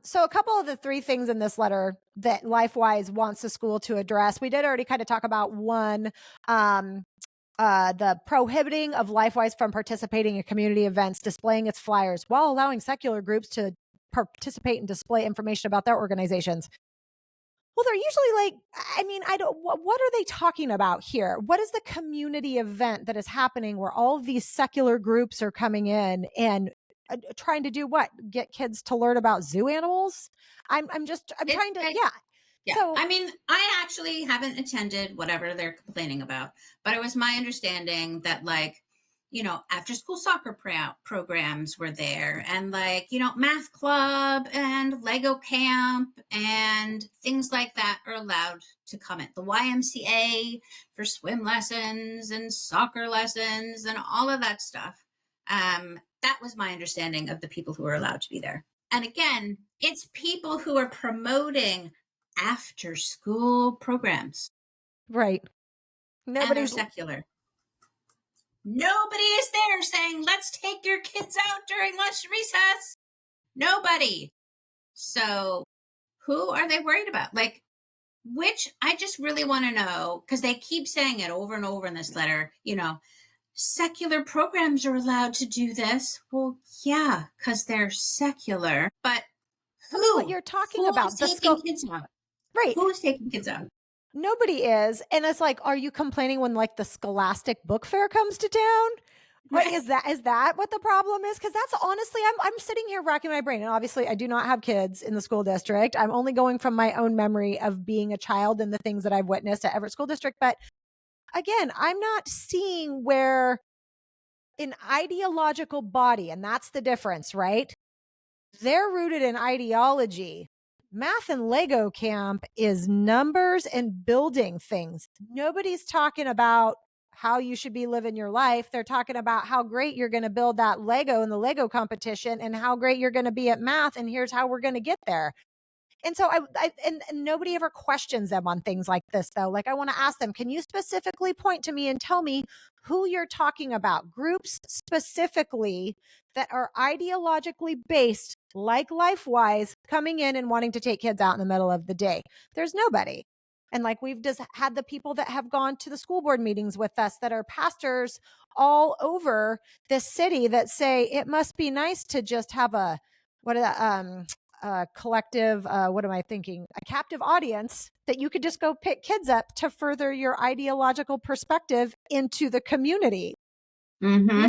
So a couple of the three things in this letter that LifeWise wants the school to address, we did already kind of talk about one, um, the prohibiting of LifeWise from participating in community events, displaying its flyers while allowing secular groups to participate and display information about their organizations. Well, they're usually like, I mean, I don't, what are they talking about here? What is the community event that is happening where all of these secular groups are coming in and trying to do what? Get kids to learn about zoo animals? I'm It, trying to, it yeah. Yeah, So, I mean, I actually haven't attended whatever they're complaining about, but it was my understanding that, like, after school soccer programs were there, and, like, math club and Lego camp and things like that are allowed to come in. The YMCA for swim lessons and soccer lessons and all of that stuff. That was my understanding of the people who are allowed to be there. And again, it's people who are promoting after school programs, right. and they're Nobody's secular. Nobody is there saying, let's take your kids out during lunch recess. Nobody. So who are they worried about? Like, which I just really want to know, because they keep saying it over and over in this letter, secular programs are allowed to do this. Well, yeah, because they're secular. But I mean, what who? you're talking Who is about, the taking skull, kids out? right. Who is taking kids out? Nobody is. And it's like, are you complaining when like the Scholastic Book Fair comes to town? What Right. is that what the problem is? Because that's honestly, I'm sitting here racking my brain. And obviously I do not have kids in the school district. I'm only going from my own memory of being a child and the things that I've witnessed at Everett School District. But again, I'm not seeing where an ideological body, and that's the difference, right? They're rooted in ideology. Math and Lego camp is numbers and building things. Nobody's talking about how you should be living your life. They're talking about how great you're going to build that Lego in the Lego competition and how great you're going to be at math. And here's how we're going to get there. And so and nobody ever questions them on things like this, though. Like, I want to ask them, can you specifically point to me and tell me who you're talking about? Groups specifically that are ideologically based, like LifeWise, coming in and wanting to take kids out in the middle of the day. There's nobody. And like, we've just had the people that have gone to the school board meetings with us that are pastors all over this city that say it must be nice to just have a, what collective, what am I thinking? A captive audience that you could just go pick kids up to further your ideological perspective into the community. Mm-hmm.